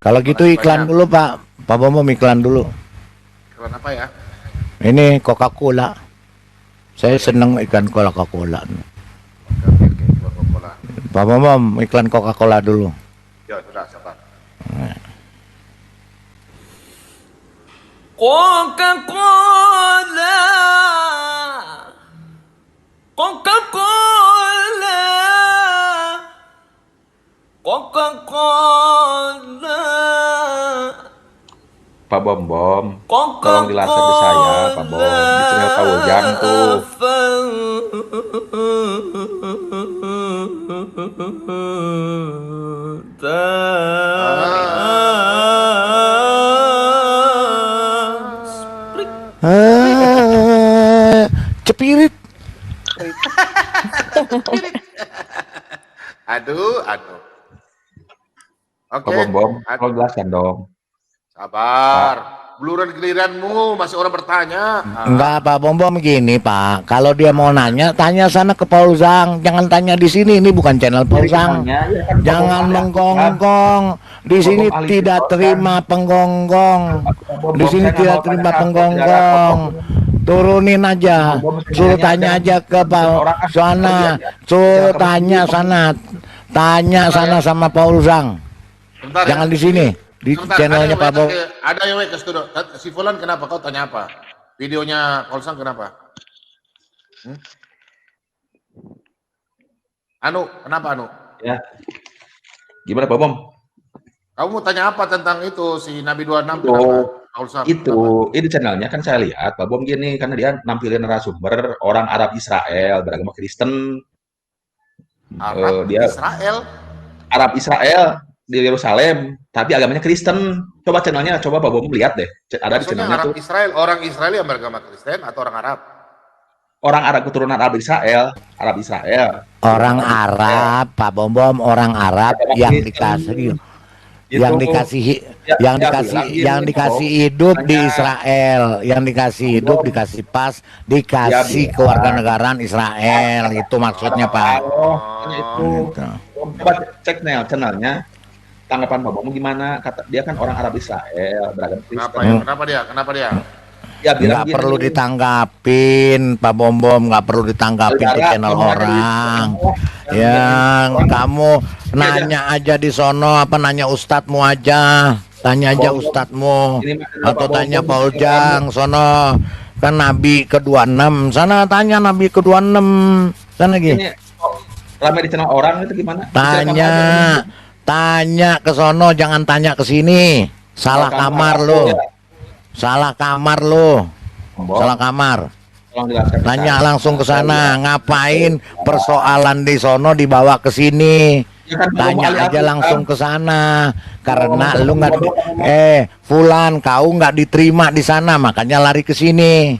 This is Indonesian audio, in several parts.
Kalau gitu iklan dulu Pak Bambam, iklan dulu. Iklan apa ya? Ini Coca-Cola. Saya seneng iklan Coca-Cola. Oke, Coca-Cola. Pak Bambam, iklan Coca-Cola dulu. Ya sudah, sabar. Coca-Cola, Coca-Cola, Coca-Cola. Pak Bom, tolong jelasin ke saya, Pak Bom. Di channel Pak Ujang tuh. Cepirit. Aduh. Oke. Pak Bom, tolong jelaskan dong. Sabar. Buluran giliranmu, masih orang bertanya. Enggak, Pak Bom gini, Pak. Kalau dia mau nanya, tanya sana ke Paul Zhang. Jangan tanya di sini. Ini bukan channel Paul Zhang. Jangan menggonggong. Di sini tidak terima penggonggong. Di sini tidak terima penggonggong. Turunin aja. Suruh tanya aja ke Pak sana. Suruh tanya sana. Tanya sana sama Paul Zhang. Jangan di sini. Di channelnya Pak Bom. Ada yang ke studio. Si Fulan kenapa? Kau tanya apa? Videonya Kolsang kenapa? Anu, kenapa Anu? Ya. Gimana Pak Bom? Kamu mau tanya apa tentang itu si Nabi 26? Itu ini channelnya kan saya lihat Pak Bom gini, karena dia nampilin narasumber orang Arab Israel beragama Kristen. Arab Israel di Yerusalem, tapi agamanya Kristen. Coba channelnya, coba Pak Bom lihat deh. Ada di channelnya Arab tuh. Israel, orang Israel yang beragama Kristen atau orang Arab? Orang Arab, keturunan Arab Israel. Orang Arab, Pak Bom, orang Arab yang dikasih yang dikasih hidup di Israel, yang dikasih hidup, dikasih pas, dikasih kewarganegaraan Israel, itu maksudnya Pak. Itu. Coba cek channelnya. tanggapan Pak Bom gimana? Kata dia kan orang Arab Israel, beragama Kenapa Kristen. ya? Kenapa dia? Kenapa dia? Ya bilang Nggak perlu gini, ditanggapin, Pak Bom Bom, nggak perlu ditanggapin ke saudara channel ngomong aja di orang. yang Yang orang kamu ini aja. nanya aja di sono, apa nanya ustadzmu aja, tanya aja Bom Bom ustadzmu, ini mah channel atau Pak Bom tanya Bom Paul channel kamu. Jang, sono kan Nabi ke-26, sana tanya Nabi ke-26, sana lagi. Ini kok rame di channel orang itu gimana? Di channel kamu Tanya, aja ini. tanya ke sono, jangan tanya ke sini. Channel Salah kamu kamar Arab lo, ya. salah kamar lo, Bom, salah kamar. tolong jelaskan ke Tanya saya. langsung ke Saya sana, lihat. ngapain persoalan di sono dibawa ke sini? Ya kan Pak Bom Tanya ahli aja Alkitab. langsung ke sana, karena Ngomong lu nggak, bodoh kamu mah. Fulan, kau nggak diterima di sana, makanya lari ke sini,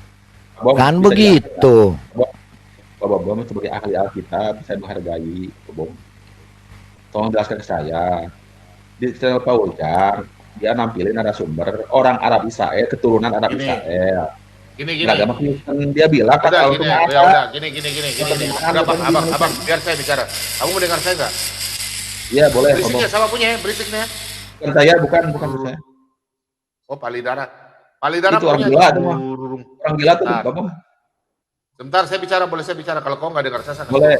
Pak Bom kan bisa jelaskan nggak? begitu. Pak Bom sebagai ahli Alkitab saya menghargai Pak Bom. Tolong jelaskan ke saya. Di channel Paul Jang, dia nampilin narasumber orang Arab Israel, keturunan Arab Gini, Israel. gini. Beragama Kristen. Dia bilang Udah kata gini, Al-Quran ya ada. udah, gini. Pertengahan Udah bang, bukan abang, gimana? biar saya bicara. Kamu mau dengar saya nggak? Iya boleh Pak Bom. Berisiknya sama punya ya, berisiknya. Bukan saya, bukan saya. Oh, Palidara. Palidara Itu orang punya. gila tuh mah. Orang gila tuh Sebentar. Pak Bom. Sebentar, saya bicara. Boleh saya bicara. Kalau kau nggak dengar saya kasih Boleh. tahu.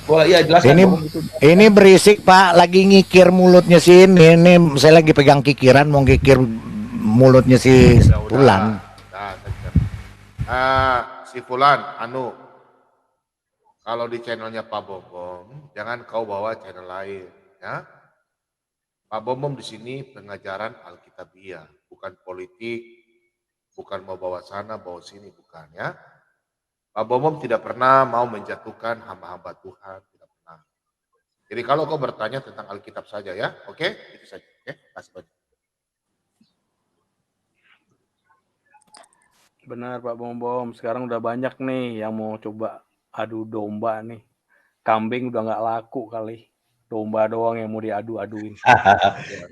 Boleh iya jelaskan Ini Pak Bom itu. ini berisik Pak, lagi ngikir mulutnya sini. Ini saya lagi pegang kikiran, mau ngikir mulutnya si Ya udah. Fulan. Nah, si Fulan, kalau di channelnya Pak Bombom, jangan kau bawa channel lain, ya. Pak Bombom di sini pengajaran Alkitabiah, bukan politik, bukan mau bawa sana, bawa sini, bukan, ya. Pak Bombom tidak pernah mau menjatuhkan hamba-hamba Tuhan, tidak pernah. Jadi kalau kau bertanya tentang Alkitab saja, ya, oke, itu saja, oke, kasih banyak. Benar Pak Bom, sekarang udah banyak nih yang mau coba adu domba nih. Kambing udah nggak laku kali. Domba doang yang mau diadu-aduin.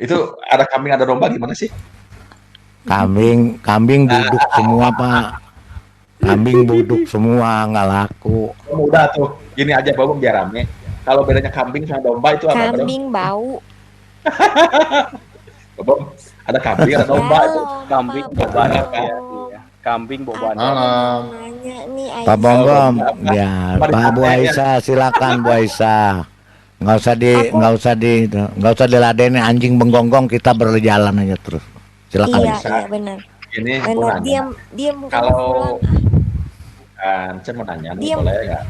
Itu ada kambing ada domba gimana sih? Kambing buduk semua Pak. Kambing buduk semua, nggak laku. Udah tuh, gini aja Pak Bom biar rame. Kalau bedanya kambing sama domba itu apa? Kambing bau. Pak Bom, ada kambing ada domba itu. Kambing Pak bawa banyak Bom. ya. Kambing bawa banyak. Malam. Nanya nih Pak Aisyah. Bombom, Apa? ya Apa Pak Bu dipakai, Aisyah, silakan Bu Aisyah. Nggak usah diladenin anjing benggonggong, kita berjalan aja terus. Silakan. Iya, bisa. iya benar. Ini mau Benar, nanya. diam bukan Kalau Fulan. kan saya mau nanya nih Diam. boleh nggak?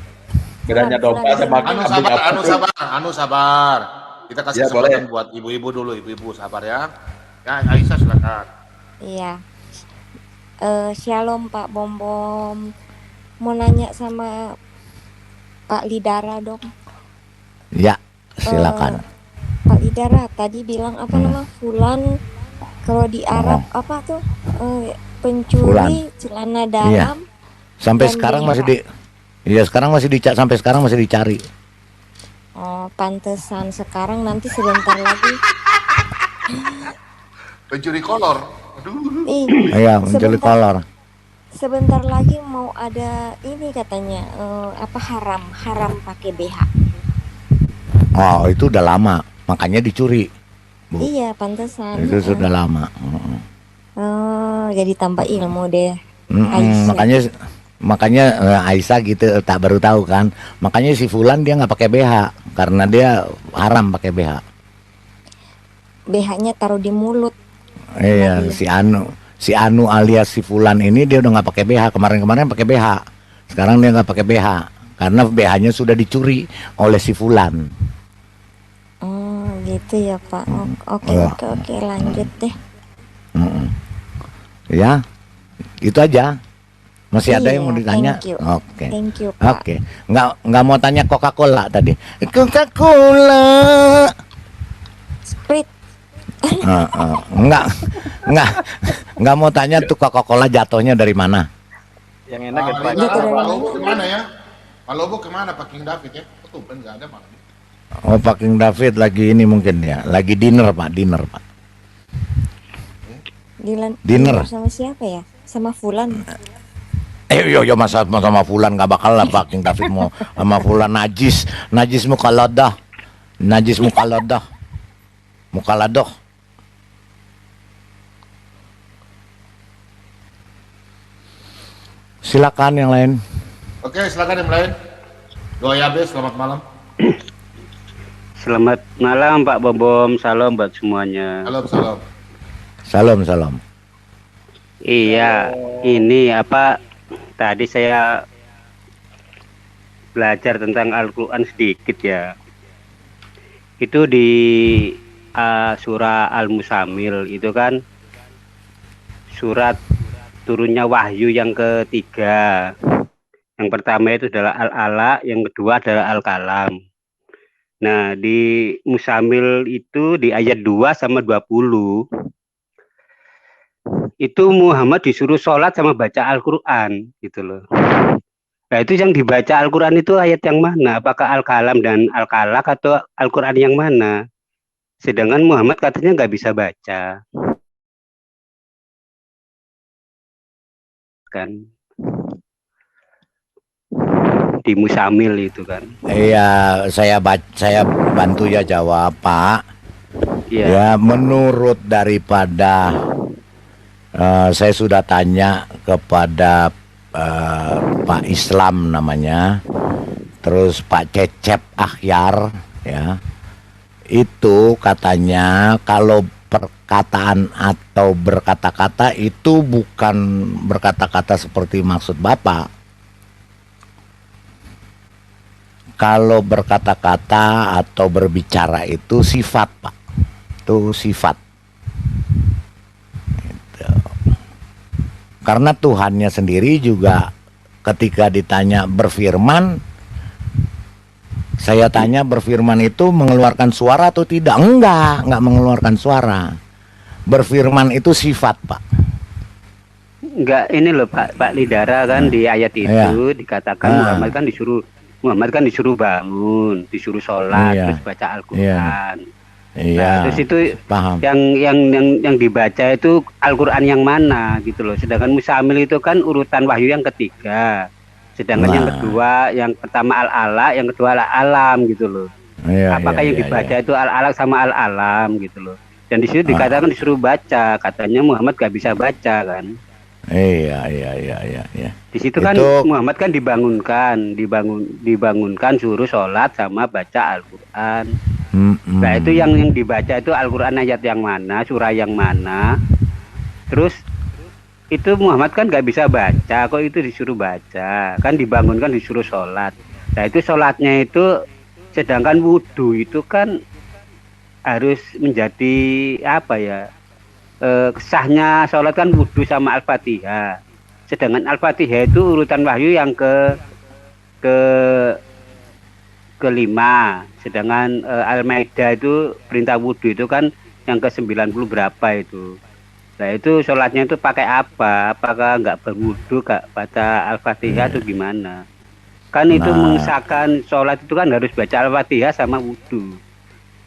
Bedanya Fulan, domba sama Fulan. kambing apa tuh? Sabar. Kita kasih Ya, kesempatan boleh. buat ibu-ibu dulu, ibu-ibu sabar ya. Ya, Aisyah silakan. Iya. Shalom Pak Bombom. Mau nanya sama Pak Lidara dong. Ya, silakan. Pak Lidara tadi bilang apa nama Fulan kalau di Arab apa tuh pencuri celana dalam. Sampai dan sekarang BH. masih sampai sekarang masih dicari. Oh, pantesan sekarang nanti sebentar lagi. Pencuri kolor. Aduh. Ih, Iya, mencuri sebentar, kolor. sebentar lagi mau ada ini katanya haram pakai BH. Oh, itu udah lama, makanya dicuri. Bu. Iya, pantesan. Itu sudah lama. Oh, jadi tambah ilmu deh. Makanya Aisyah gitu tak baru tahu kan. Makanya si Fulan dia nggak pakai BH karena dia haram pakai BH. BH-nya taruh di mulut. Iya, si Anu alias si Fulan ini dia udah nggak pakai BH. Kemarin pakai BH. Sekarang dia nggak pakai BH karena BH-nya sudah dicuri oleh si Fulan. Oh, gitu ya, Pak. Oke, Iya. oke, lanjut deh. Ya, itu aja. Masih ada Iya, yang mau ditanya? thank you. Oke. Thank you, Pak. Oke. Nggak mau tanya Coca-Cola tadi. Coca-Cola. Sprite. Nggak mau tanya tuh Coca-Cola jatuhnya dari mana? Yang enak ya Pak. Gitu dari Pak mana? Lobo kemana ya? Pak Lobo kemana? Pak King David ya? Tuh kan nggak ada malam. Oh, Pak King David lagi ini mungkin ya, lagi dinner Pak. Dinner. Sama siapa ya? Sama Fulan. Yo masa sama Fulan nggak bakal lah Pak King David mau sama Fulan najis mukaladah. Mukaladoh. Silakan yang lain. Oke, silakan yang lain. Doa Yabe, selamat malam. Selamat malam Pak Bobom, salam buat semuanya. Salam, salam. Salam, salam. Iya, ini apa tadi saya belajar tentang Al-Quran sedikit ya. Itu di surah Al-Muzammil itu kan surat turunnya wahyu yang ketiga. Yang pertama itu adalah Al-Alaq, yang kedua adalah Al-Kalam. Nah, di Muzammil itu di ayat 2 sama 20 itu Muhammad disuruh sholat sama baca Al-Quran gitu loh. Nah, itu yang dibaca Al-Quran itu ayat yang mana? Apakah Al-Kalam dan Al-Kalak atau Al-Quran yang mana? Sedangkan Muhammad katanya nggak bisa baca. Kan di Muzammil itu kan. Iya, saya bantu ya jawab, Pak. Iya. Ya, menurut daripada saya sudah tanya kepada Pak Islam namanya, terus Pak Cecep Akhyar, ya, itu katanya kalau perkataan atau berkata-kata itu bukan berkata-kata seperti maksud Bapak. Kalau berkata-kata atau berbicara itu sifat, Pak. Itu sifat. Gitu. Karena Tuhannya sendiri juga ketika ditanya berfirman, saya tanya berfirman itu mengeluarkan suara atau tidak? Enggak mengeluarkan suara. Berfirman itu sifat, Pak. Enggak, ini loh Pak Lidara kan di ayat itu dikatakan Muhammad kan disuruh bangun, disuruh sholat, terus baca Al-Quran. Nah, terus itu paham. Yang dibaca itu Al-Quran yang mana gitu loh. Sedangkan Muzammil itu kan urutan wahyu yang ketiga. Sedangkan yang kedua, yang pertama Al-Alaq, yang kedua Al-Alam gitu loh. Apakah yang dibaca itu Al-Alaq sama Al-Alam gitu loh. Dan di situ dikatakan disuruh baca, katanya Muhammad gak bisa baca kan. Iya. Di situ kan Muhammad kan dibangunkan suruh sholat sama baca Al-Quran. Nah itu yang dibaca itu Al-Quran ayat yang mana, surah yang mana. Terus itu Muhammad kan gak bisa baca, kok itu disuruh baca. Kan dibangunkan disuruh sholat. Nah itu sholatnya itu, sedangkan wudhu itu kan harus menjadi apa ya, sahnya sholat kan wudhu sama Al-Fatihah. Sedangkan Al-Fatihah itu urutan wahyu yang kelima. Sedangkan Al-Maidah itu perintah wudhu itu kan yang ke-90 berapa itu. Nah itu sholatnya itu pakai apa? Apakah nggak berwudhu, nggak baca Al-Fatihah atau gimana? Kan itu mengesahkan sholat itu kan harus baca Al-Fatihah sama wudhu.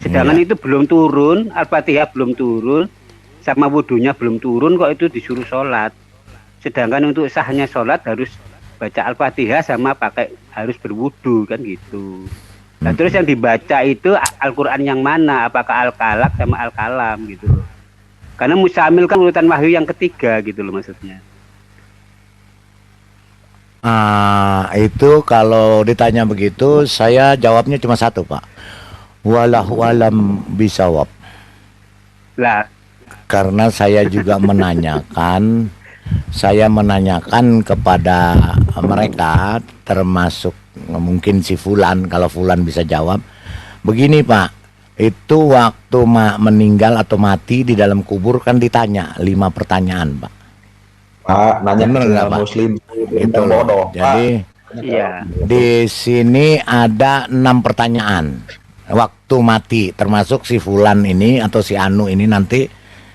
Sedangkan itu belum turun, Al-Fatihah belum turun, sama wudhunya belum turun, kok itu disuruh sholat. Sedangkan untuk sahnya sholat harus baca Al-Fatihah sama harus berwudhu kan gitu. Nah terus yang dibaca itu Al-Quran yang mana? Apakah Al-Kalak sama Al-Kalam gitu loh. Karena Muzammil kan urutan wahyu yang ketiga gitu loh maksudnya. Itu kalau ditanya begitu saya jawabnya cuma satu, Pak. Wallahu alam bisawab. Lah, karena saya juga menanyakan kepada mereka, termasuk mungkin si Fulan, kalau Fulan bisa jawab. Begini Pak, itu waktu meninggal atau mati di dalam kubur kan ditanya 5 pertanyaan Pak. Pak, nanya bener Pak? Muslim itu bodoh. Jadi di sini ada 6 pertanyaan waktu mati, termasuk si Fulan ini atau si Anu ini nanti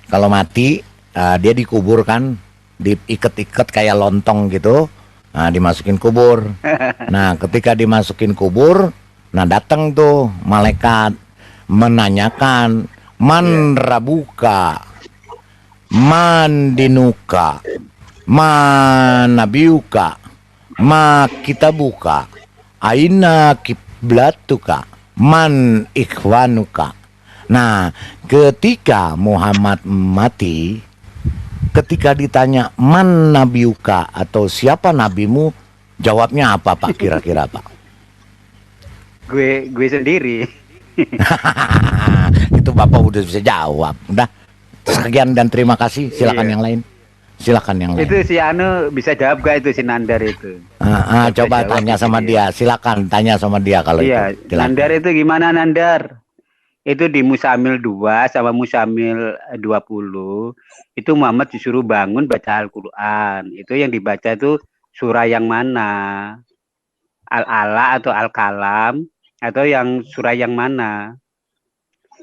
kalau mati dia dikuburkan, diikat-ikat kayak lontong gitu, dimasukin kubur. Nah ketika dimasukin kubur, nah datang tuh malaikat menanyakan, man rabuka, man dinuka, man nabiuka, ma kitabuka, aina kiblatuka, man ikhwanuka, Nah, ketika Muhammad mati, ketika ditanya man nabiuka atau siapa nabimu, jawabnya apa Pak kira-kira Pak? Gue sendiri. Itu Bapak udah bisa jawab. Udah. Sekian dan terima kasih. Silakan yang lain. Silakan yang lain. Itu si Anu bisa jawab gak itu si Nandar itu? Coba tanya sama dia. Silakan tanya sama dia kalau iya, itu. Silakan. Nandar itu gimana Nandar? Itu di Musamil 2 sama Musamil 20 itu Muhammad disuruh bangun baca Al-Quran. Itu yang dibaca itu surah yang mana? Al-Ala atau Al-Kalam atau yang surah yang mana?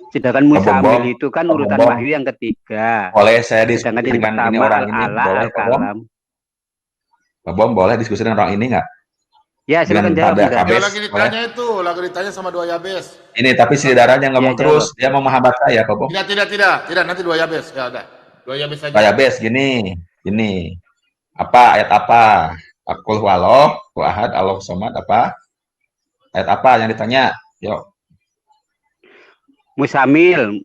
Sedangkan Musamil itu kan urutan wahyu yang ketiga. Boleh saya diskusi Sedangkan yang dengan ini pertama orang ini? Al-Ala, Boleh, Al-Kalam. Pak Bom, boleh diskusi dengan orang ini nggak? Ya, silakan jawab. Ya, lagi ditanya itu, lagi ditanya sama dua Yabes. Ini tapi si darahnya ngomong Ya, terus, dia mau menghambat saya, Pak Bom. Tidak, nanti dua Yabes. Ya udah. Dua Yabes saja. Pak Yabes, gini. Apa ayat apa? Qul huwallah, ahad, Allahu somad, apa? Ayat apa yang ditanya? Yuk. Musamil,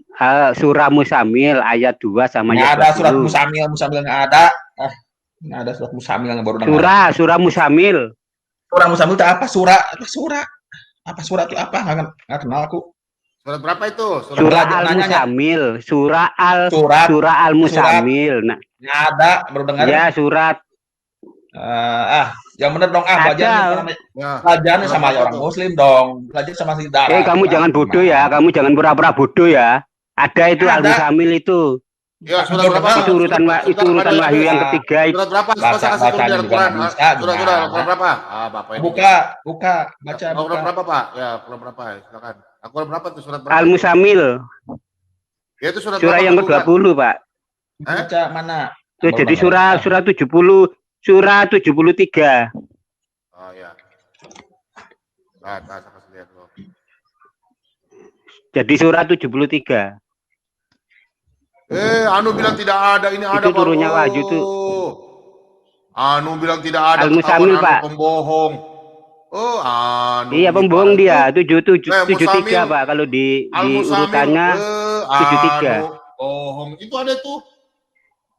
surah Musamil ayat 2 sama Nggak ayat ada 20. surat Musamil nggak ada. Nggak ada surat Musamil yang baru dengar. Surah Musamil. Surah Musamil itu apa? Apa surah itu apa? Nggak kenal aku. Surat berapa itu? Surah Al-Musamil, surah Al-Musamil. Nah, nggak ada, baru dengar. ya surat. Yang bener dong, belajar sama orang Muslim dong, belajar sama si darah. Kamu jangan bodoh ya, kamu jangan pura-pura bodoh ya. Ada itu Al-Musamil itu. Ya, surat berapa? Itu urutan wahyu yang ketiga. Surat berapa? Bacanya juga nggak bisa. Surat berapa? Bapak ini. Buka, baca. Surat berapa, Pak? Ya, surat berapa? Silakan. Aku berapa tuh surat berapa? Al-Musamil. Ya, itu surah yang ke-20, Pak. Baca mana? Itu jadi surah 70, surah 73. Oh ya. Saya kasih lihat dulu. Jadi surah 73. Anu bilang tidak ada, ini ada. Itu turunnya wahyu tuh. Anu bilang tidak ada. Al-Musamil, Pak. Pembohong. Anu. Iya, pembohong dia. 73, Pak. Kalau di urutannya 73. Bohong. Itu ada tuh.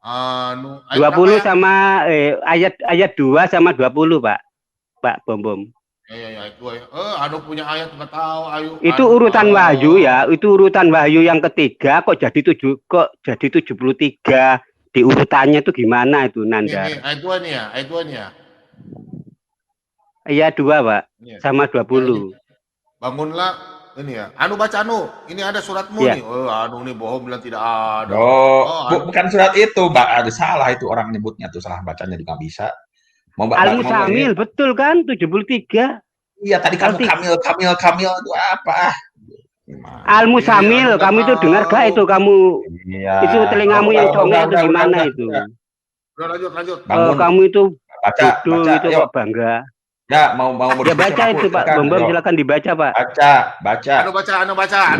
Anu. 20 sama ayat 2 sama 20, Pak. Pak Bom. Ya, itu ya. Anu punya ayat nggak tahu. Itu urutan wahyu ya. Itu urutan wahyu yang ketiga kok jadi 73 di urutannya itu gimana itu Nandar? Ayat 2 nih ya, Ayat 2, Pak. Ini ya. Sama 20. Bangunlah ini ya. Anu baca anu. Ini ada suratmu ya. nih. Anu nih bohong bilang tidak ada. Bukan surat itu, Mbak. Ada salah itu orang nyebutnya tuh, salah bacanya juga bisa. Al-Musamil betul kan 73. Iya, tadi kamu Kamil itu apa? Al-Musamil, kamu itu dengar gak itu kamu? Iya. Itu telingamu yang congel itu gimana itu? Udah lanjut. Kamu itu baca, itu kok bangga. Ya, mau ya baca itu Pak Bom, silakan dibaca Pak. Baca. Anu baca.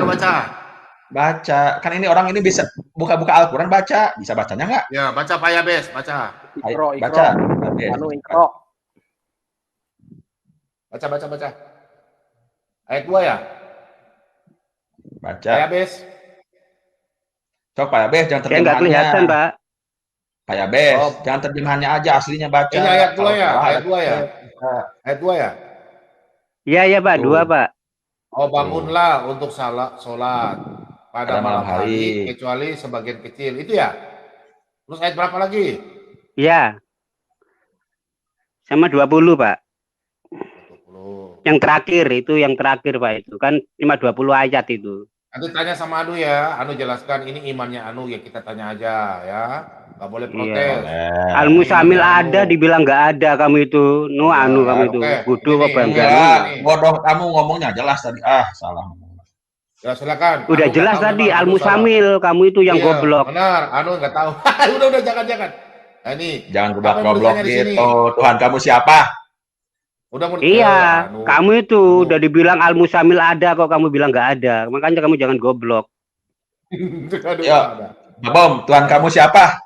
Baca. Kan ini orang ini bisa buka-buka Al-Quran baca. Bisa bacanya nggak? Ya, baca Pak Yabes, baca. Baca. Ikro. Baca. Ayat 2 ya? Baca. Pak Yabes. Cok Pak Yabes, jangan terjemahannya. Nggak kelihatan Pak. Pak Yabes, jangan terjemahannya aja, aslinya baca. Ini ayat 2 ya? Ayat 2 ya? Ayat 2 ya? Iya Pak, 2 Pak. Bangunlah untuk sholat pada malam hari kecuali sebagian kecil. Itu ya? Terus ayat berapa lagi? Iya. Sama 20 Pak. 20. Yang terakhir Pak itu kan 20 ayat itu. Nanti tanya sama Anu ya, Anu jelaskan ini imannya Anu ya, kita tanya aja ya. Nggak boleh protes. Al-Musamil ada, dibilang nggak ada kamu itu. Anu kamu itu. Bodoh apa bangga. Bodoh kamu ngomongnya jelas tadi. Salah. Ya silakan. Udah anu jelas tadi Al-Musamil, kamu itu yang goblok. Benar, Anu nggak tahu. udah jangan. Nah, ini. Jangan goblok gitu. Tuhan kamu siapa? Iya, kamu itu udah dibilang Al-Musamil ada kok kamu bilang nggak ada. Makanya kamu jangan goblok. Bom, Tuhan kamu siapa?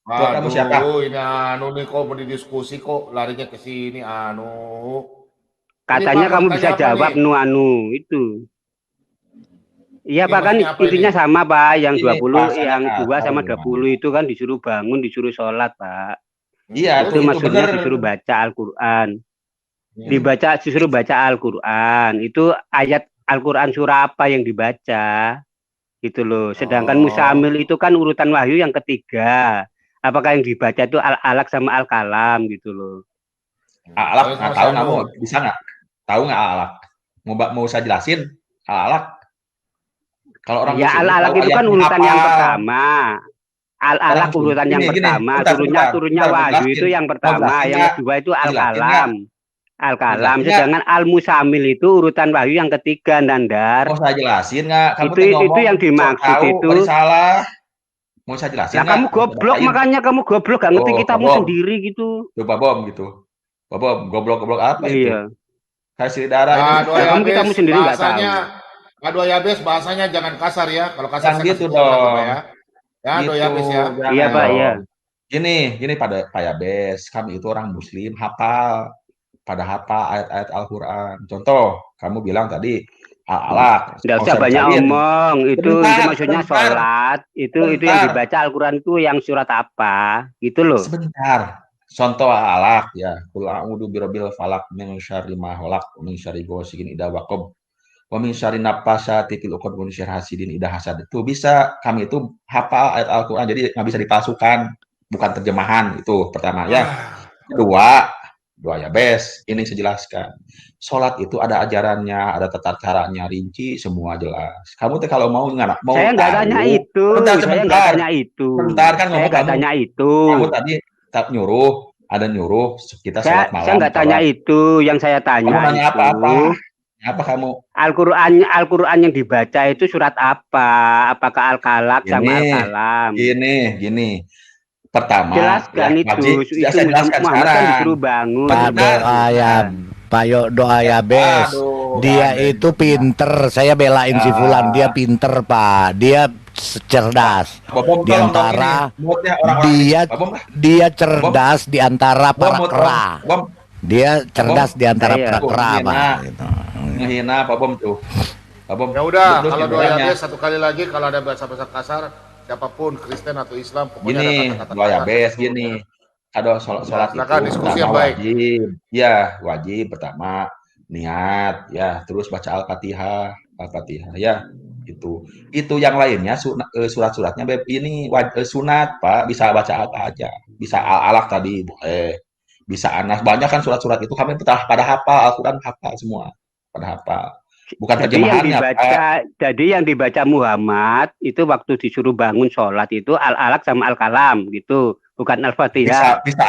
Tuhan kamu siapa? Ini Anu nih kok mau didiskusi kok larinya ke sini Anu. Katanya kamu bisa jawab Anu itu. Iya Ini Pak, kan maksudnya apa intinya ini? sama Pak, yang Ini 20, bahasanya yang 2 kasar sama memang. 20 itu kan disuruh bangun, disuruh sholat Pak. Iya, Itu itu maksudnya bener. disuruh baca Al-Quran. Hmm. Disuruh baca Al-Quran. Itu ayat Al-Quran surah apa yang dibaca? Gitu loh. Sedangkan Oh. Musamil itu kan urutan wahyu yang ketiga. Apakah yang dibaca itu Al-Alaq sama Al-Kalam gitu loh. Alak Kalau nggak Mas tahu Anu, kamu bisa nggak? Tahu nggak alak? Mau saya jelasin alak? Kalau orang Ya muslim itu Al-Alaq tahu itu kan ayatnya urutan yang apa? pertama. Orang Al-Alaq muslim urutan yang gini, pertama. bentar, Turunnya mau wahyu jelasin, itu yang mau pertama. jelasin Yang nggak? kedua itu Mau jelasin nggak? Al-Kalam. Mau Al-Kalam. jelasin nggak? Sedangkan Al-Musamil itu urutan wahyu yang ketiga, Nandar. Mau saya jelasin nggak? Kamu Itu teh itu ngomong yang sok dimaksud tahu, itu. beri salah. Mau saya jelasin Lah nggak? kamu Mau saya goblok, bacain? makanya kamu goblok, gak ngerti Oh, Pak kitamu Bom, sendiri gitu. tuh Pak Bom gitu. Pak Bom, goblok-goblok apa itu? Iya. Kasih darah ini Aduh Lah ya kamu kitamu Bes, sendiri nggak bahasanya, tahu. aduh ya Bes, bahasanya jangan kasar ya. Kalau kasar yang saya gitu kasih tegur lagi Pak dong. ya. Ya, aduh ya Gitu, Bes ya. Iya jangan Pak, iya. dong. Gini pada Pak Yabes, kami itu orang Muslim, hafal, pada hafal ayat-ayat Al-Quran. Contoh, kamu bilang tadi Al-Alaq, Nggak mau usah saya banyak bacain. omong. Itu Sebentar, maksudnya sebentar, sholat. Itu yang sebentar, dibaca Al-Quran itu yang surat apa? Gitu loh. sebentar. Contoh Al-Alaq ya, Qul a'udzu birabbil falaq min syarri ma khalaq wa min syarri ghasiqin idza waqab wa min syarri naffasati fil 'uqad wa min syarri hasidin idza hasad. Itu bisa, kami itu hafal ayat Al-Quran, jadi nggak bisa dipalsukan, bukan terjemahan itu pertama ya. Kedua ya bes, ini saya jelaskan. Sholat itu ada ajarannya, ada tata caranya, rinci, semua jelas. Kamu teh kalau mau Saya nggak tahu, tanya itu. Saya nggak sebentar, tanya itu. sebentar kan Saya ngomong nggak kamu. tanya itu. Kamu tadi tak nyuruh, ada nyuruh kita sholat Saya malam, nggak tanya sholat. itu. Yang saya Kamu tanya nanya itu apa-apa? Apa kamu? Al-Quran yang dibaca itu surat apa? Apakah Al-Kalaq sama Gini, Al-Kalam? gini. Pertama, Jelaskan ya wajib. Ya saya jelaskan Muhammad kan sekarang. disuruh bangun. Pak Benar. doa ya, Pak Yok doa ya Bes. Aduh, Dia gandeng. itu pinter. Saya belain si Fulan. Dia pinter Pak. Dia cerdas. Bobom, Di tolong dong antara ini, moodnya orang-orang dia ini. Bobom, dia cerdas di antara para mood, kera. Bom, Dia cerdas di antara Iya. para kera Menghina. Pak. Gitu. ngehina Pak Bom tuh. Pak Bom. Ya udah, terus kalau doa ya gimana? Bes satu kali lagi kalau ada bahasa-bahasa kasar, siapapun Kristen atau Islam, pokoknya Gini, ada kata-kata doa ya kasar, bes saya gini. turun, Ada sholat itu silakan, diskusi yang pertama baik. wajib. Ya, wajib pertama niat ya, terus baca Al-Fatihah ya. Itu yang lainnya surat-suratnya ini sunat, Pak. Bisa baca apa aja. Bisa Al-Alaq tadi boleh. Bisa Anas, banyak kan surat-surat itu kami pada hafal, Al-Quran hafal semua. Pada hafal. Bukan terjemahannya, Pak. Jadi yang dibaca Muhammad itu waktu disuruh bangun sholat itu Al-Alaq sama Al-Kalam gitu, bukan Al-Fatihah. Bisa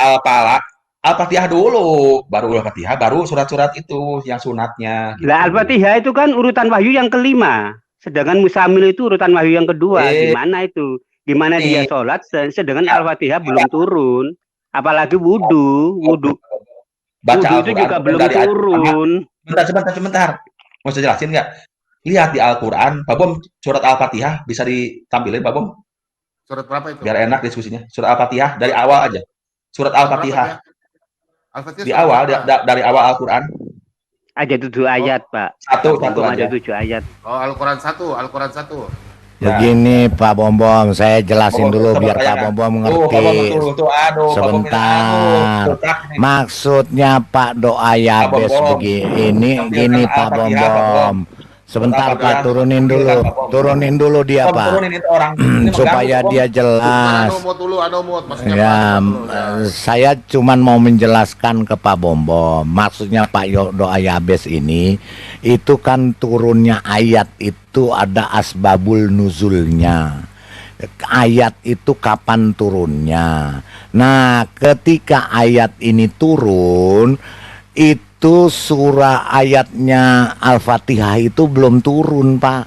Al-Fatihah dulu, baru Al-Fatihah, baru surat-surat itu yang sunatnya. Gitu. Nah, Al-Fatihah itu kan urutan wahyu yang kelima, sedangkan Musamil itu urutan wahyu yang kedua. Gimana itu? Gimana dia sholat sedangkan Al-Fatihah belum turun? Apalagi wudhu Baca wudhu itu juga belum turun. Sebentar. Mau saya jelasin nggak? Lihat di Al-Quran, Pak Bom, surat Al-Fatihah bisa ditampilin, Pak Bom? Surat berapa itu? Biar enak diskusinya. Surat Al-Fatihah dari awal aja. Surat Al-Fatihah. Al-Fatihah Di awal, dari awal Al-Quran. Ada 7 ayat, Pak. Satu ada aja. 7 ayat. Oh, Al-Quran 1. Ya. Begini Pak Bom, saya jelasin dulu biar Pak Bom mengerti. Sebentar. Maksudnya Pak doa ya Bes begini, gini Pak Bom. Sebentar Pak, turunin dulu dia Pak, supaya dia jelas. Ya, saya cuman mau menjelaskan ke Pak Bom. Maksudnya Pak doa ya Bes ini, itu kan turunnya ayat itu ada asbabul nuzulnya. Ayat itu kapan turunnya. Nah, ketika ayat ini turun, itu surah ayatnya Al-Fatihah itu belum turun, Pak.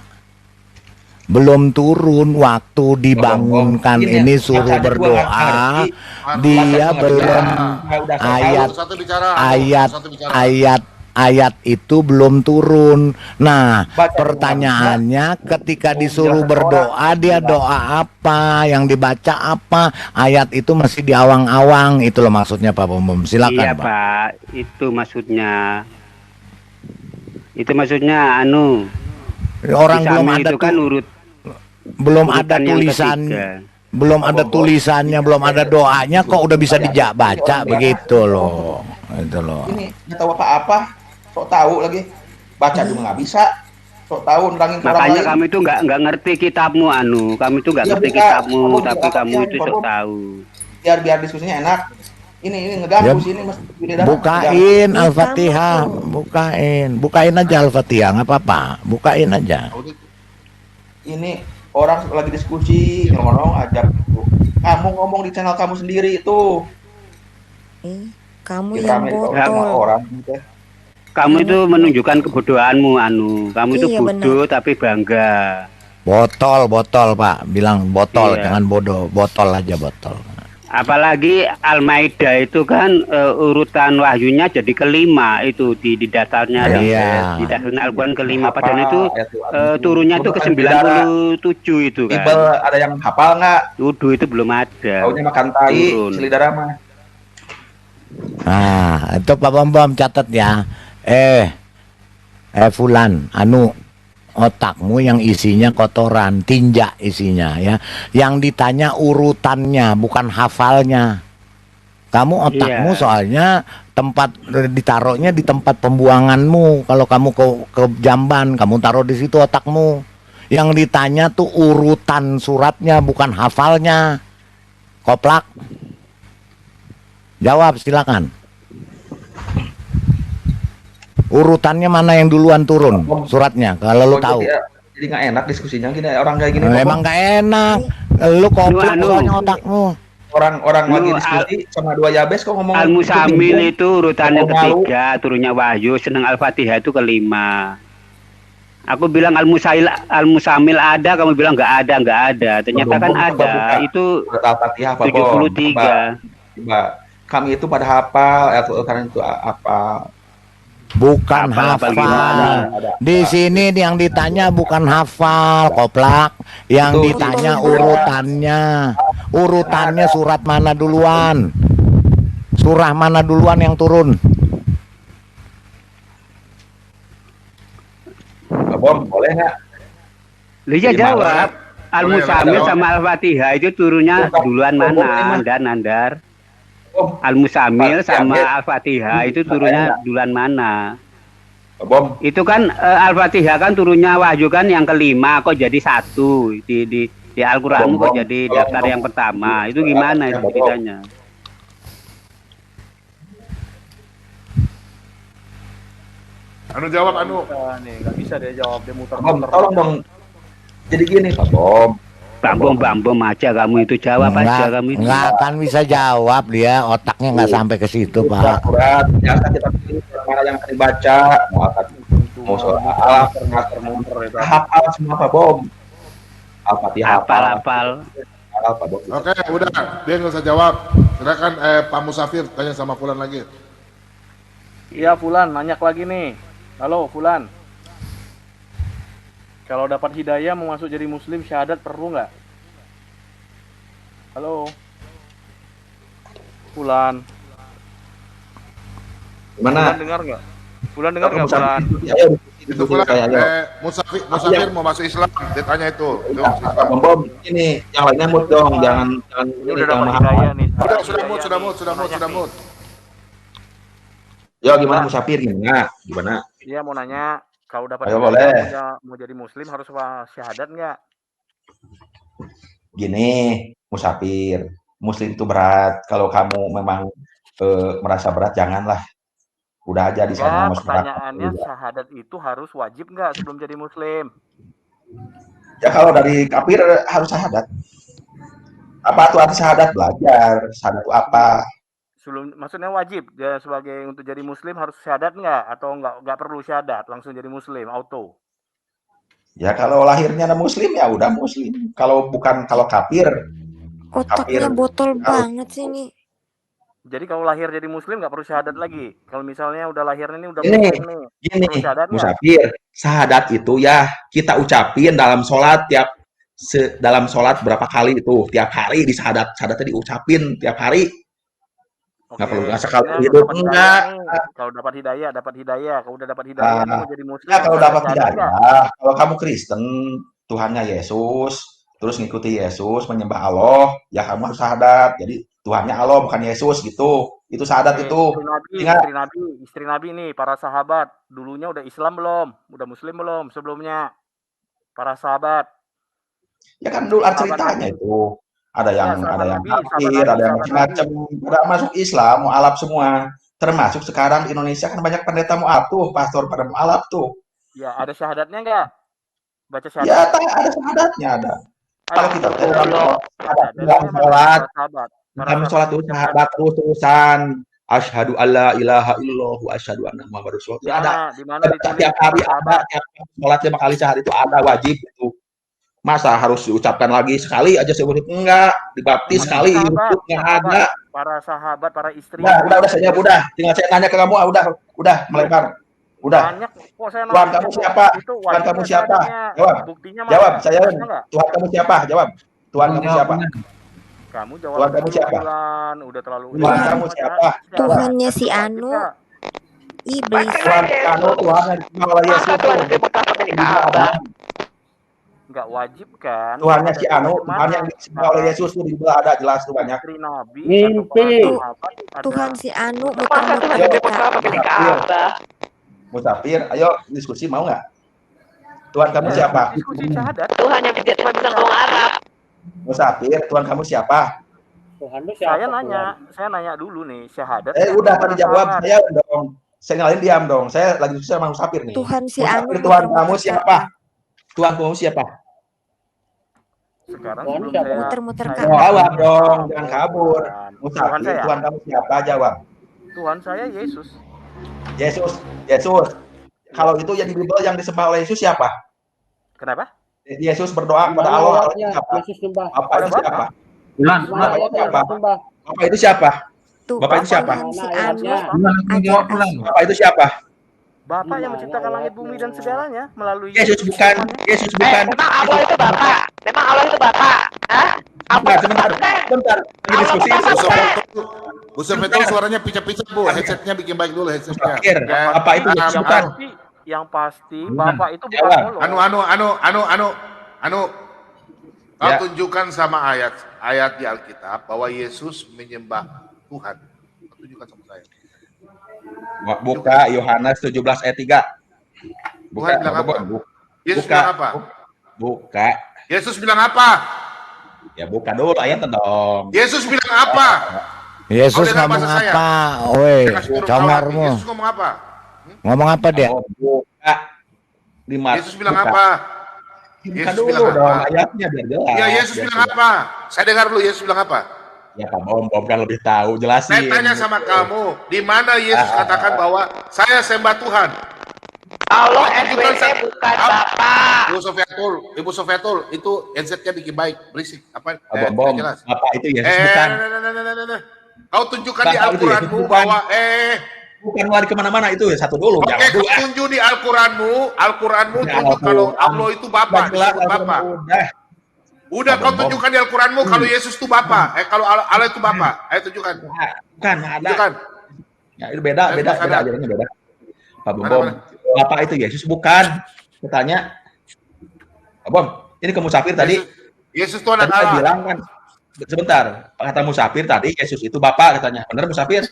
Belum turun waktu dibangunkan ini suruh berdoa, dia belum ayat itu belum turun. Nah, pertanyaannya ketika disuruh berdoa, dia doa apa, yang dibaca apa, ayat itu masih di awang-awang. Itu loh maksudnya Pak Bom. Silakan iya, Pak. Itu maksudnya anu Orang belum Musamil ada itu kan belum ada urutan yang tulisan, ketiga. belum ada tulisannya, belum ada doanya kok udah bisa dijak baca begitu loh. Itu loh. Ini nggak tahu apa-apa, sok tahu lagi. Baca juga nggak bisa, sok tahu nerangin ke orang Makanya lain. kami itu nggak ngerti kitabmu kami itu nggak Ya, ngerti buka. kitabmu, Kamu tapi buka kamu yang itu baru. sok tahu. Biar diskusinya enak. Ini ngeganggu Ya, sini Mas. Ini dah. Bukain Ini Al-Fatihah, kamu. bukain aja Al-Fatihah, nggak apa-apa, bukain aja. Ini orang lagi diskusi, ngomong ajak itu. Kamu ngomong di channel kamu sendiri itu. Kamu Bikin yang rame kalau botol. sama orang gitu. Kamu itu menunjukkan kebodohanmu kamu itu Iya, bodoh tapi bangga. Botol Pak, bilang botol, Iya. jangan bodoh, botol aja botol. Apalagi Al-Maidah itu kan urutan wahyunya jadi kelima itu di dasarnya Iya. di dasarnya Al-Quran kelima, Apa, padahal itu ayat itu, turunnya itu ke 97 itu Bible kan. ada yang hafal nggak? Tuduh itu belum ada. Taunya makan tai, Turun. selidara mah. Nah, itu Pak Bambam catat ya. Fulan, otakmu yang isinya kotoran, tinja isinya ya. Yang ditanya urutannya, bukan hafalnya. Kamu otakmu Iya. soalnya tempat ditaruhnya di tempat pembuanganmu. Kalau kamu ke jamban, kamu taruh di situ otakmu. Yang ditanya tuh urutan suratnya, bukan hafalnya. Koplak. Jawab silakan. Urutannya mana yang duluan turun suratnya kalau lu tahu. Jadi nggak enak diskusinya gini orang kayak gini. Emang nggak enak. Lu koplak Lu soalnya otakmu. Orang Lu lagi diskusi sama dua Yabes kok ngomong Al-Musamil itu urutannya Malu. ketiga, turunnya wahyu, seneng Al-Fatihah itu kelima. Aku bilang Al-Musamil ada, kamu bilang nggak ada. Ternyata kan ada. Itu Al-Fatihah apa Bom? 73. Coba. Kami itu pada hafal Al-Quran itu apa? Bukan Hafal apa hafal. gimana? Di sini yang ditanya bukan hafal, koplak. Yang Betul. ditanya urutannya. Urutannya surat mana duluan? Surah mana duluan yang turun? Bom, boleh nggak? Iya Gimana? jawab. Al-Musamil Boleh, sama Al-Fatihah itu turunnya duluan mana? Nandar. Bom, Al-Musamil Fatihah, sama ya. Al-Fatihah itu turunnya duluan mana? Bom, Itu kan Al-Fatihah kan turunnya wahyu kan yang kelima, kok jadi satu di Al-Quranmu kok jadi daftar yang pertama. Itu gimana itu ceritanya? Jawab Nih, nggak bisa dia jawab, dia Bom, muter-muter. tolong dong. Jadi gini Pak Bom. Bambom aja kamu itu jawab aja kamu itu. Nggak akan bisa jawab dia, otaknya nggak sampai ke situ Pak. Surat, biasa kita pilih mana yang akan dibaca. Mau soal Muter-muter itu. hafal semua Pak Bom. Al-Fatihah Hafal. Pak Bom. Oke, udah. Dia nggak usah jawab. Silakan Pak Musafir tanya sama Fulan lagi. Iya, Fulan, nanya lagi nih. Halo, Fulan. Kalau dapat hidayah mau masuk jadi muslim, syahadat perlu nggak? Halo. Fulan. Gimana? Fulan dengar nggak? Fulan dengar nggak, Fulan? Ayo, Itu Fulan, Musafir mau masuk Islam. Dia tanya itu. Itu masuk Islam. Bom Bom, ini yang lainnya mut dong, jangan Ini jangan udah dapat mahal. hidayah nih. Sudah mut. Ya gimana Musafir gimana? Gimana? Dia mau nanya, kalau dapat Ayo, hidayah mau jadi muslim harus syahadat nggak? Gini, Musafir, muslim itu berat. Kalau kamu memang merasa berat, janganlah. Udah aja di sana Ya, masyarakat. pertanyaannya syahadat itu harus wajib nggak sebelum jadi muslim? Ya kalau dari kafir harus syahadat. Apa tuh arti syahadat? Belajar. Syahadat itu apa? Sebelum, maksudnya wajib ya sebagai untuk jadi muslim harus syahadat nggak atau nggak perlu syahadat langsung jadi muslim auto? Ya kalau lahirnya ada muslim ya udah muslim. Kalau kafir, Otaknya botol banget sih nih. Jadi kalau lahir jadi muslim nggak perlu syahadat lagi. Kalau misalnya udah lahirnya ini udah Ini, muslim nih, gini, perlu syahadat nggak? Musafir, syahadat itu ya kita ucapin dalam sholat dalam sholat berapa kali itu tiap hari di syahadatnya diucapin tiap hari. Oke, nggak sekali maksudnya hidup dapat enggak. hidayah nih. Kalau dapat hidayah, kalau udah dapat hidayah nih Nah, mau jadi muslim ya kalau harus ada dapat syahadat nggak? hidayah, kalau kamu Kristen, Tuhannya Yesus, terus ngikuti Yesus, menyembah Allah, ya kamu harus syahadat. Jadi Tuhannya Allah bukan Yesus gitu. Itu syahadat Oke, itu. Ingat, istri Nabi nih, para sahabat dulunya udah Islam belum? Udah Muslim belum sebelumnya? Para sahabat, ya kan dulu ada sahabat ceritanya Nabi, itu. Ada ya yang kafir, ada yang macam-macam, pada masuk Islam, mualaf semua. Termasuk sekarang di Indonesia kan banyak pendeta mualaf tuh, pastor pada mualaf tuh. Ya, ada syahadatnya nggak? Baca Ya, syahadat. ada syahadatnya ada. Kalau kita Dari dalam sholat, para sahabat. kami sholat itu sahabat terus-terusan. Asyhadu alla ilaha illallah wa asyhadu anna muhammadar rasulullah. Ada. Di mana ditulis Tiap hari para ada, tiap sholat 5 kali sehari itu ada wajib itu. Masa harus diucapkan lagi sekali aja sebut enggak, dibaptis sekali itu enggak ada. Para sahabat, para istri. Udah saya jawab, udah. Tinggal saya tanya ke kamu, udah melebar. Udah. Banyak kok saya Tuhan kamu siapa? Tuhan kamu siapa? Jawab. Buktinya Jawab, saya. Tuhan kamu siapa? Jawab. Tuhan kamu siapa? Kamu jawab. Tuhan kamu siapa? Udah terlalu. Tuhan kamu siapa? Tuhannya si Anu. Iblis. Tuhan Anu, Tuhan yang oleh Yesus. Enggak wajib kan? Tuhannya si Anu, Tuhan yang disembah oleh Yesus itu di Bible ada jelas tuh banyak. Istri Nabi, Tuhan si Anu muter-muter di Ka'bah. Musafir, ayo diskusi mau nggak? Tuhan kamu siapa? Diskusi syahadat. Tuhan yang tidak cuma bisa ngomong Arab. Musafir, Tuhan kamu siapa? Saya nanya dulu nih, syahadat. Udah tadi jawab, saya dong. Saya ngalahin diam dong. Saya lagi diskusi sama Musafir nih. Tuhan si Anu. Tuhan kamu siapa? Tuhan kamu siapa? Sekarang muter-muter jawab dong, jangan kabur. Musafir, Tuhan kamu siapa? Jawab. Tuhan saya Yesus. Yesus. Kalau itu yang di Bible yang disembah oleh Yesus siapa? Kenapa? Yesus berdoa kepada Allah. Siapa? Bapak itu siapa? Bapak itu siapa? Bapak itu siapa? Bapak itu siapa? Bapak yang menciptakan langit bumi dan segalanya melalui Yesus bukan. Memang Allah itu Bapak. Memang Allah itu Bapak. Hah? Sebentar. Lagi diskusi. Ustaz Betul suaranya picap-picap, Bu. Headsetnya bikin baik dulu headsetnya. Apa itu Yesus bukan? Yang pasti Bapak itu bukan Allah. Kau tunjukkan sama ayat di Alkitab bahwa Yesus menyembah Tuhan. Kau tunjukkan sama saya. Buka Yohanes 17 ayat 3. Tuhan bilang apa? Yesus bilang apa? Buka. Yesus bilang apa? Ya buka dulu ayatnya dong. Yesus bilang apa? Yesus ngomong apa? Woi, congarmu. Yesus ngomong apa? Ngomong apa dia? Buka. Yesus bilang apa? Buka dulu dong ayatnya biar jelas. Ya, Yesus bilang apa? Saya dengar dulu Yesus bilang apa? Ya Pak Bom kan lebih tahu, jelasin. Saya tanya sama kamu, di mana Yesus katakan bahwa saya sembah Tuhan? Allah SWT bukan Bapak. Ibu Sofiatul, itu headsetnya bikin baik, berisik. Apa? Bom, jelas. apa itu Yesus bukan? Kau tunjukkan di Al-Quranmu bahwa bukan lari kemana-mana itu ya satu dulu. Oke, kau tunjuk di Al-Quranmu tunjuk kalau Allah itu Bapa, disebut Bapa. Udah kau tunjukkan di Al-Quranmu kalau Yesus itu Bapa, kalau Allah itu Bapa. Ayo tunjukkan. Bukan, ada. Tunjukkan. Ya itu beda ajarannya beda. Pak Bom, Bapa itu Yesus bukan. Katanya, Pak Bom, ini ke Musafir tadi. Yesus itu anak Allah. Bilang kan, sebentar, kata Musafir tadi Yesus itu Bapa katanya. Benar Musafir?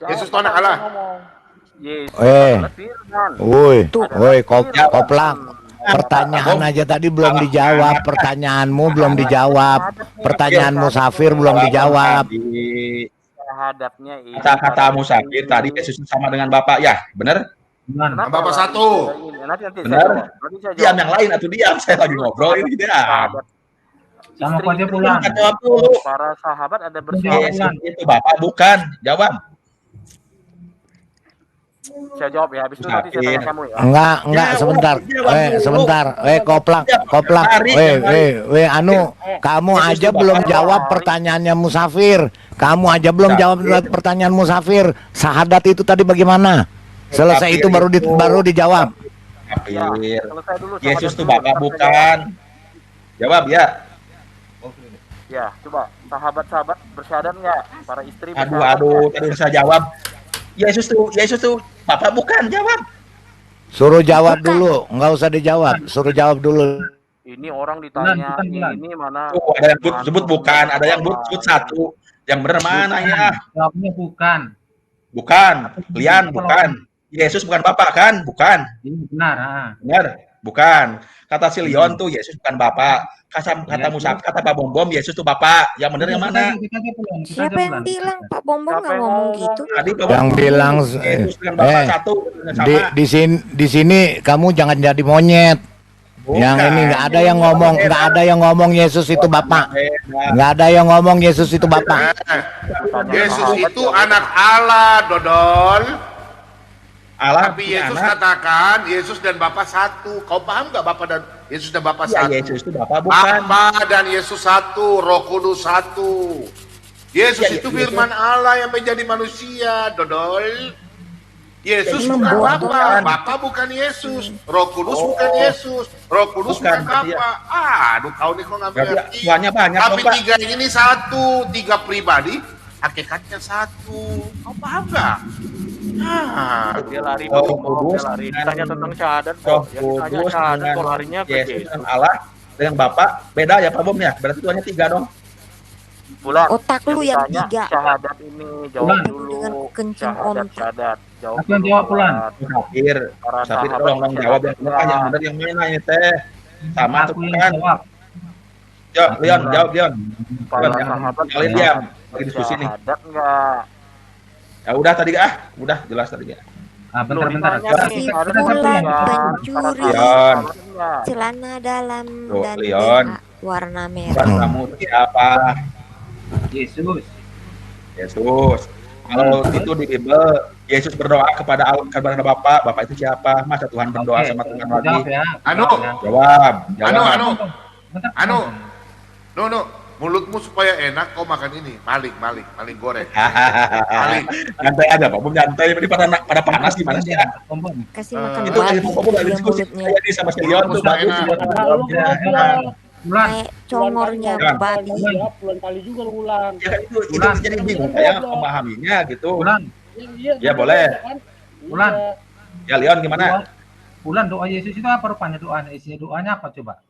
Yesus itu anak Allah. Woi, koplang. Pertanyaan aja tadi belum dijawab. Pertanyaanmu belum dijawab. Pertanyaan Musafir belum dijawab. Kata Musafir tadi Yesus sama dengan Bapak ya, benar? Bapak satu. Benar? Diam yang lain atau diam? Saya lagi ngobrol ini diam. Sama kau dia pulang. Jawab dulu. Para sahabat ada bersama. Itu Bapak bukan. Jawab. Saya jawab ya, habis itu nanti saya tanya kamu ya. Enggak, sebentar. Koplang. Kamu aja belum jawab pertanyaannya Musafir. Kamu aja belum jawab pertanyaan Musafir. Syahadat itu tadi bagaimana? Selesai itu baru dijawab. Yesus itu Bapak bukan. Jawab ya. Ya, coba sahabat-sahabat bersyahadat nggak? Para istri Aduh, bersyahadat aduh, nggak? tadi udah saya jawab. Yesus tuh, Bapak bukan jawab. Suruh jawab dulu, nggak usah dijawab. Suruh jawab dulu. Ini orang ditanya Bulan. ini mana? Tuh, ada yang sebut bukan, ada yang sebut satu. Yang benar mana ya? Jawabnya bukan. Bukan. Lian, bukan. Yesus bukan Bapak kan? Bukan. Ini benar. Benar? Bukan. Kata si Leon tuh Yesus bukan Bapak. Kata Musab, kata Pak Bom, Yesus tuh Bapak. Yang benar yang mana? Siapa yang bilang Pak Bombom nggak ngomong gitu? Tadi Pak Yang Bom bilang Yesus dengan Bapak satu. Sama. di sini kamu jangan jadi monyet. Bukan. Yang ini nggak ada yang ngomong Yesus itu Bapak. Nggak ada yang ngomong Yesus itu Bapak. Yesus itu anak Allah, Dodol. Allah Tapi punya Yesus anak. katakan Yesus dan Bapa satu. Kau paham nggak Bapa dan Yesus dan Bapa Ya, satu? Yesus itu Bapak bukan. Bapa dan Yesus satu, Roh Kudus satu. Yesus Ya, itu Yesus. firman Allah yang menjadi manusia, Dodol. Yesus Jadi bukan membodoh. Bapa, Bapa bukan Yesus, Roh Kudus bukan Yesus, Roh Kudus bukan Bukan, Bapa. Aduh, kau nih kok nggak Berarti mengerti. Tuhannya banyak Tapi dong, Pak. tiga ini satu, tiga pribadi, hakikatnya satu. Kau paham nggak? Ah, Dia lari, Roh Bang Bombom, Kudus dia lari. dengan- Ditanya tentang syahadat, Roh kok. Yang ditanya Kudus syahadat dengan kok larinya ke Yesus Yesus. dengan Allah dengan Bapak beda ya Pak Bom ya? Berarti Tuhannya tiga dong. Bulan. Otak lu yang ditanya tiga. syahadat ini, jawab Bulan. dulu. Dengan kencing Syahadat. Jawab Aku yang dulu, jawab, Bulan. Musafir, Para Musafir sahabat tolong jawab yang benar, bersyahadat. yang benar yang mana ini teh? Sama tuh Aku yang kan? jawab. Yo, Leon, jawab Leon. Para Leon, yang sahabat kalian diam lagi diskusi nih. bersyahadat nggak? Ya udah tadi udah jelas tadi ya. Bentar. Ditanya nih, Si ada Fulan yang pencuri. Leon. Celana dalam Tuh, dan Leon. BH warna merah. Bukan kamu itu siapa? Yesus. Yesus. Kalau itu di Bible, Yesus berdoa kepada Bapak. Bapak itu siapa? Masa Tuhan berdoa Oke, sama Tuhan jawab lagi? ya. Anu. Jawab. Bentar. no, mulutmu supaya enak kau makan ini, maling goreng. Nyantai aja Pak Bom, nyantai. Ini pada panas gimana sih? Kasih Eh, makan Itu dari babi Pak Bom lagi dia diskusi mulutnya. kayak di sama si Leon tuh bagus. Bulan. Kayak congornya Bulan. babi. Puluhan kali juga lu ulang. Ya kan itu jadi bingung saya memahaminya gitu. Bulan. Ya boleh. Bulan. Ya Leon gimana? Bulan doa Yesus itu apa rupanya doanya? Isinya doanya apa coba?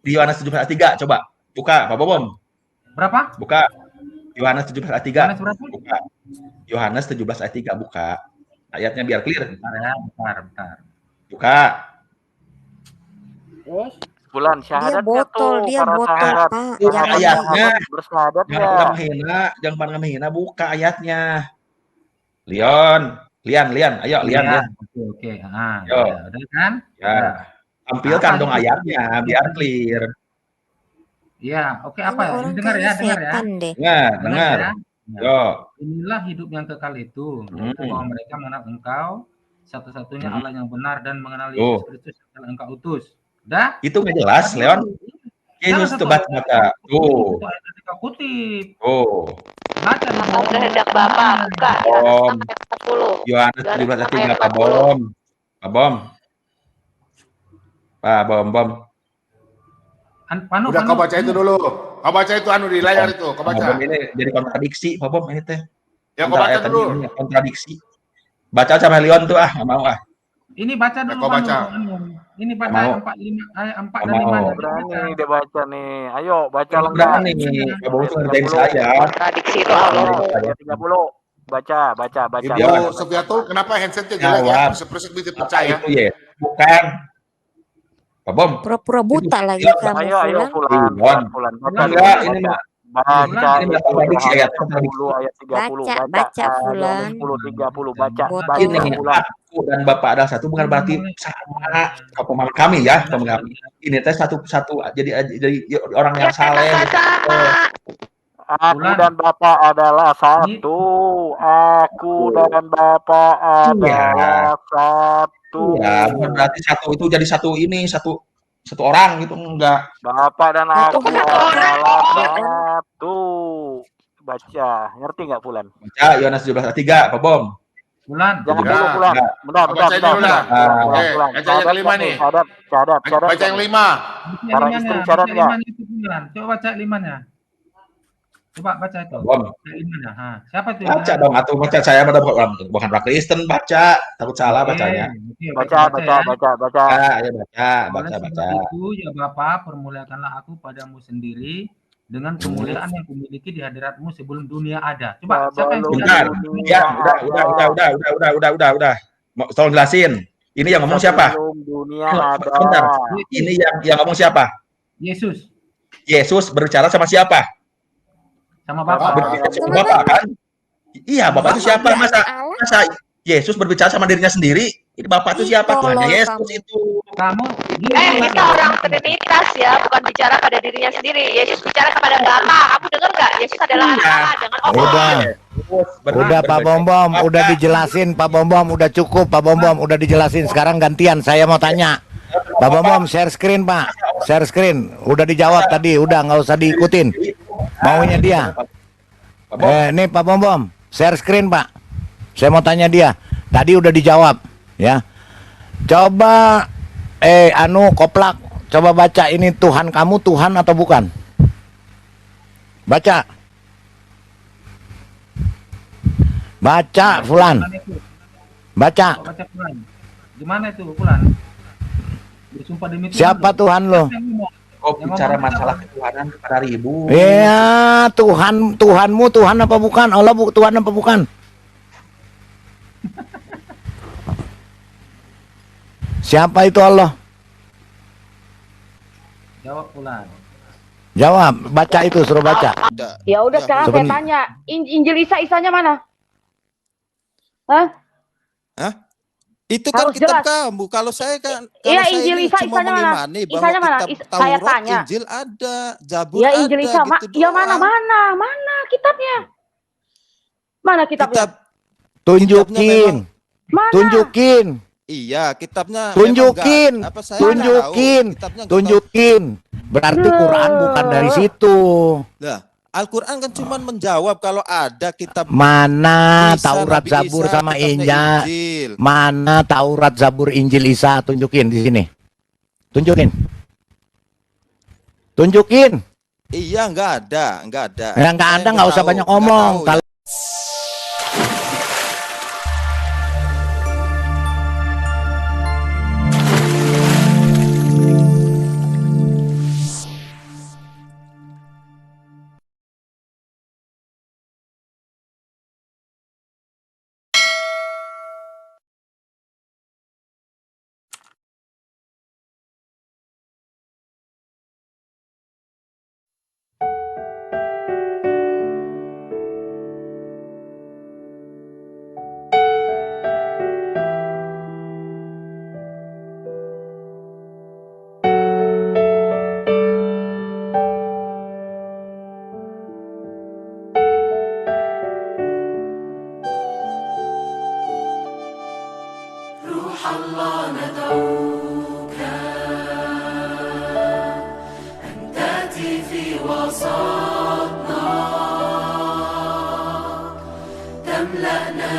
Di Yohanes 17:3 coba. Buka Pak Bom. Berapa? Buka. Yohanes 17:3. Yohanes berapa? Buka. Yohanes 17:3 buka. Ayatnya biar clear. Bentar ya, bentar. Buka. Terus Bulan Dia syahadat botol, dia para botol, sahabat. Pak. Buka Jangan ayatnya. Bersyahadat Jangan nggak? pernah menghina, jangan pernah menghina, buka ayatnya. Lian, ayo Lian. Oke. Ah, Yo. ya, udah kan? Ya, tampilkan Apa dong itu? ayatnya biar clear. Iya, oke ini apa ya? orang Dengar ya, kayaknya dengar ya. setan deh. Dengar. Ya. Yo, Inilah hidup yang kekal itu, yaitu bahwa mereka mengenal Engkau satu-satunya Allah yang benar dan mengenal Yesus Kristus yang telah Engkau utus. Udah? itu nggak jelas, Leon. Yesus tuh baca. Tuh. Itu ayat yang kau kutip. Tuh. Baca di bawah. Kehendak Bapa, buka Bom. ayat 10. Yohanes 17:3 Pak Bom. Pak Bom. Pak Bom. Panu, Udah kau baca itu dulu. Kau baca itu di layar itu, kau Pak baca. Bom ini jadi kontradiksi, Pak Bom ini teh. Ya kau baca Antara ayat dulu. tadi ini kontradiksi. Baca sama Leon tuh nggak mau ah. Ini baca Ya, dulu. kau baca. Ini baca Mau. ayat 4 dan Mau. 5. Berani dia baca nih. Ayo baca lengkap. Berani Pak Bom tuh ngerjain saya. Kontradiksi itu Allah. Ayat 30. Baca. Ibu Sofiatul, kenapa handsetnya jelek ya? Jawab. Presek bisa Apa percaya. itu ya? Bukan. Pak Bom. Pura-pura buta lagi Iya, kamu, Ayo Fulan. Fulan. Baca Enggak, dulu, ini baca. mah Baca ini kontradiksi ayat kontradiksi. 10 ayat 30 Baca, Fulan. 30 baca. Botol. Ini Fulan. aku dan Bapak adalah satu bukan berarti sama pemahaman kami ya, pemahaman kami. Ini teh satu-satu jadi orang yang saleh. Aku Fulan. dan Bapak adalah satu. Aku dan Bapak adalah satu. Ya, bukan berarti satu itu jadi satu ini satu orang gitu enggak. Bapak dan Satu aku hati. adalah satu. Baca, ngerti nggak Fulan? Baca Yohanes 17:3, Pak Bom. Bulan. Jangan Ya. dulu Fulan. Bentar. Baca dulu dah. Oke, baca yang kelima nih. Syahadat. Baca yang 5. Para istri syarat nggak? Iman. Coba baca imannya. Coba baca itu. Bom. Imannya. Siapa itu? Baca dong, atau baca saya bukan orang Kristen, baca. Takut salah bacanya. Baca. Ya, baca. Itu ya Bapa, permuliakanlah aku padamu sendiri dengan kemuliaan yang kumiliki di hadiratmu sebelum dunia ada. Coba siapa yang bentar. Ya, udah. Tolong jelasin. Ini yang ngomong siapa? Bentar. Ini yang ngomong siapa? Yesus. Yesus berbicara sama siapa? Sama Bapak. Berbicara sama Bapak kan? Iya, Bapak itu siapa? Masa Yesus berbicara sama dirinya sendiri? Ini Bapak itu siapa? Tuhannya Yesus itu. Kamu kita orang Trinitas ya, bukan bicara pada dirinya sendiri. Yesus bicara kepada Bapa. Kamu dengar nggak? Yesus adalah anak Allah, jangan Udah Pak Bom, udah dijelasin Pak Bom, udah cukup Pak Bom, udah dijelasin. Sekarang gantian, saya mau tanya. Pak Bom, share screen Pak, share screen. Udah dijawab tadi, udah nggak usah diikutin. Maunya dia. Nih Pak Bom, share screen Pak. Saya mau tanya dia. Tadi udah dijawab, ya. Coba, Koplak, coba baca ini Tuhan kamu Tuhan atau bukan? Baca. Baca, Fulan. Baca. Gimana itu, Fulan? Bersumpah demi Tuhan. Siapa Tuhan lo? Kau bicara masalah ketuhanan kepada ribu. Iya, Tuhanmu Tuhan apa bukan? Allah Tuhan apa bukan? Siapa itu Allah? Jawab Fulan. Jawab, baca itu, suruh baca. Ya udah sekarang saya tanya, Injil Isa-Isanya mana? Hah? Itu kan harus kitab jelas. kamu. Kalau saya kan, Iya, saya Injil ini Isa, cuma Isanya mana? mengimani bahwa Isanya mana? kitab Saya Taurat, tanya. Injil ada, Zabur Ya ada, Injil Isa, gitu ya doang. mana kitabnya? Mana kitabnya? Tunjukin. Mana? Tunjukin. Iya, kitabnya Tunjukin. memang nggak- apa saya Tunjukin. tahu, kitabnya nggak Tunjukin. Berarti Quran bukan dari situ. Nah, Al-Quran kan cuma menjawab kalau ada kitab Mana Isa, Taurat, Nabi Zabur Isa, sama kitabnya Injil? Injil. Mana Taurat, Zabur, Injil, Isa? Tunjukin di sini. Tunjukin. Tunjukin. Iya, nggak ada. Ya, nggak ada, nggak usah banyak omong. Kalau الله ندعوك أن تأتي في وسطنا تملأنا